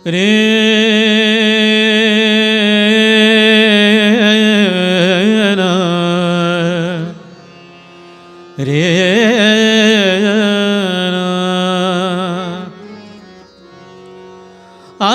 ರೇ ರೇ ಆ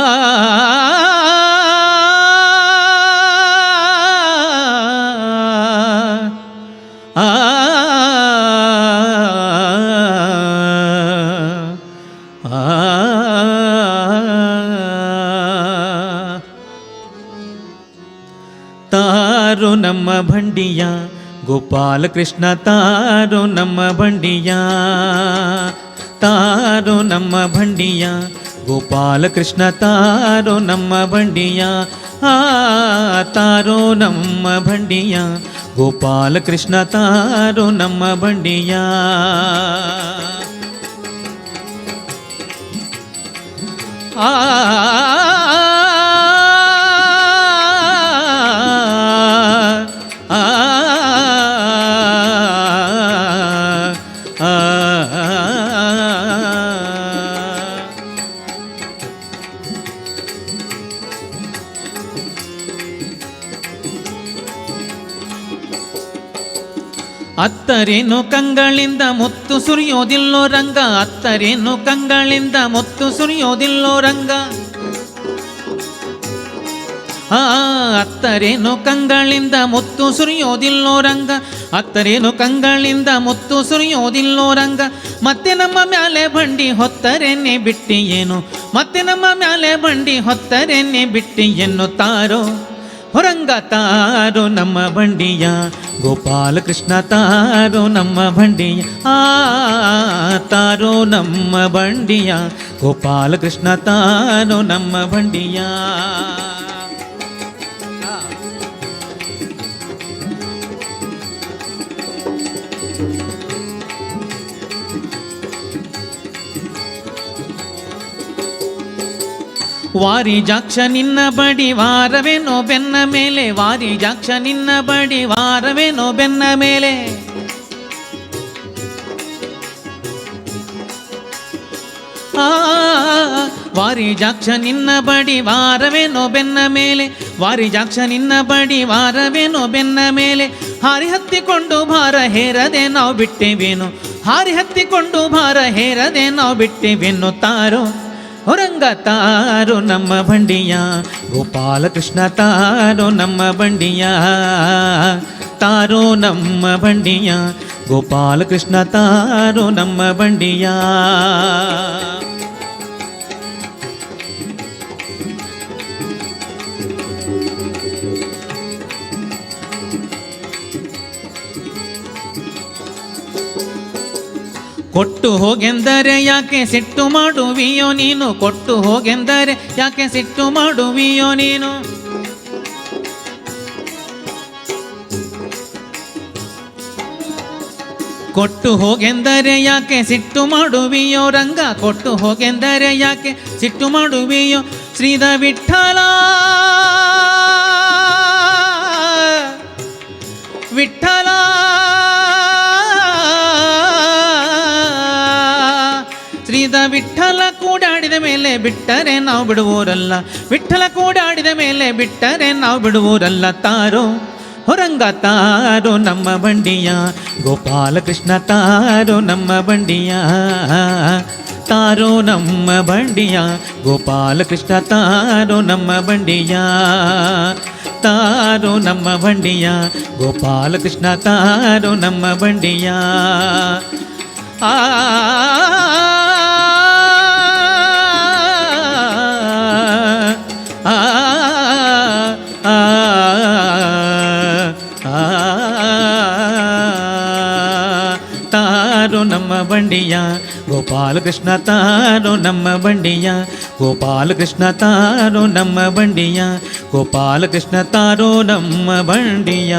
ತಾರೋ ನಮ್ಮ ಬಂಡಿಯ ಗೋಪಾಲಕೃಷ್ಣ ತಾರೋ ನಮ್ಮ ಬಂಡಿಯ ತಾರೋ ನಮ್ಮ ಬಂಡಿಯ ಗೋಪಾಲಕೃಷ್ಣ ತಾರೋ ನಮ್ಮ ಬಂಡಿಯ ತಾರೋ ನಮ್ಮ ಬಂಡಿಯ ಗೋಪಾಲಕೃಷ್ಣ ತಾರೋ ನಮ್ಮ ಬಂಡಿಯ ಆ ಅತ್ತರೇನು ಕಂಗಳಿಂದ ಮುತ್ತು ಸುರಿಯೋದಿಲ್ಲೋ ರಂಗ ಅತ್ತರೇನು ಕಂಗಳಿಂದ ಮುತ್ತು ಸುರಿಯೋದಿಲ್ಲೋ ರಂಗ ಅತ್ತರೇನು ಕಂಗಳಿಂದ ಮುತ್ತು ಸುರಿಯೋದಿಲ್ಲೋ ರಂಗ ಅತ್ತರೇನು ಕಂಗಳಿಂದ ಮುತ್ತು ಸುರಿಯೋದಿಲ್ಲೋ ರಂಗ ಮತ್ತೆ ನಮ್ಮ ಮ್ಯಾಲೆ ಬಂಡಿ ಹೊತ್ತರೆನ್ನೆ ಬಿಟ್ಟಿ ಏನು ಮತ್ತೆ ನಮ್ಮ ಮ್ಯಾಲೆ ಬಂಡಿ ಹೊತ್ತರೆನ್ನೆ ಬಿಟ್ಟಿ ಎನ್ನುತ್ತಾರೋ ಹೊರಂಗ ತಾರೋ ನಮ್ಮ ಬಂಡಿಯ ಗೋಪಾಲಕೃಷ್ಣ ತಾರೋ ನಮ್ಮ ಬಂಡಿಯ ತಾರೋ ನಮ್ಮ ಬಂಡಿಯ ಗೋಪಾಲಕೃಷ್ಣ ತಾರೋ ನಮ್ಮ ಬಂಡಿಯ ವಾರಿ ಜಾಕ್ಷ ನಿನ್ನ ಬಡಿ ವಾರವೇನೋ ಬೆನ್ನ ಮೇಲೆ ವಾರಿ ಜಾಕ್ಷ ನಿನ್ನ ಬಡಿ ವಾರವೇನೋ ಬೆನ್ನ ಮೇಲೆ ವಾರಿ ಜಾಕ್ಷ ನಿನ್ನ ಬಡಿ ವಾರವೇನೋ ಬೆನ್ನ ಮೇಲೆ ವಾರಿ ಜಾಕ್ಷ ನಿನ್ನ ಬಡಿ ವಾರವೇನೋ ಬೆನ್ನ ಮೇಲೆ ಹಾರಿ ಹತ್ತಿಕೊಂಡು ಭಾರ ಹೇರದೆ ನಾವು ಬಿಟ್ಟೆವೇನು ಹಾರಿ ಹತ್ತಿಕೊಂಡು ಭಾರ ಹೇರದೆ ನಾವು ಬಿಟ್ಟೆವೇನು ತಾರೋ ಹೊರಂಗ ತಾರೋ ನಮ್ಮ ಬಂಡಿಯ ಗೋಪಾಲಕೃಷ್ಣ ತಾರೋ ನಮ್ಮ ಬಂಡಿಯ ತಾರೋ ನಮ್ಮ ಬಂಡಿಯ ಗೋಪಾಲಕೃಷ್ಣ ತಾರೋ ನಮ್ಮ ಬಂಡಿಯ ಕೊಟ್ಟು ಹೋಗೆಂದರೆ ಯಾಕೆ ಸಿಟ್ಟು ಮಾಡುವಿಯೋ ನೀನು ಕೊಟ್ಟು ಹೋಗೆಂದರೆ ಯಾಕೆ ಸಿಟ್ಟು ಮಾಡುವಿಯೋ ನೀನು ಕೊಟ್ಟು ಹೋಗೆಂದರೆ ಯಾಕೆ ಸಿಟ್ಟು ಮಾಡುವಿಯೋ ರಂಗ ಕೊಟ್ಟು ಹೋಗೆಂದರೆ ಯಾಕೆ ಸಿಟ್ಟು ಮಾಡುವಿಯೋ ಶ್ರೀದ ವಿಠಲ ವಿಠಲ ಶ್ರೀದ ವಿಠಲ ಕೂಡಾಡಿದ ಮೇಲೆ ಬಿಟ್ಟರೆ ನಾವು ಬಿಡುವೋರಲ್ಲ ವಿಠಲ ಕೂಡಾಡಿದ ಮೇಲೆ ಬಿಟ್ಟರೆ ನಾವು ಬಿಡುವೋರಲ್ಲ ತಾರೋ ಹೊರಂಗ ತಾರೋ ನಮ್ಮ ಬಂಡಿಯ ಗೋಪಾಲಕೃಷ್ಣ ತಾರೋ ನಮ್ಮ ಬಂಡಿಯ ತಾರೋ ನಮ್ಮ ಬಂಡಿಯ ಗೋಪಾಲಕೃಷ್ಣ ತಾರೋ ನಮ್ಮ ಬಂಡಿಯ ತಾರೋ ನಮ್ಮ ಬಂಡಿಯ ಗೋಪಾಲಕೃಷ್ಣ ತಾರೋ ನಮ್ಮ ಬಂಡಿಯ ಆ ತಾರೋ ನಮ್ಮ ಬಂಡಿಯ ಗೋಪಾಲಕೃಷ್ಣ ತಾರೋ ನಮ್ಮ ಬಂಡಿಯ ಗೋಪಾಲಕೃಷ್ಣ ತಾರೋ ನಮ್ಮ ಬಂಡಿಯ ಗೋಪಾಲಕೃಷ್ಣ ತಾರೋ ನಮ್ಮ ಬಂಡಿಯ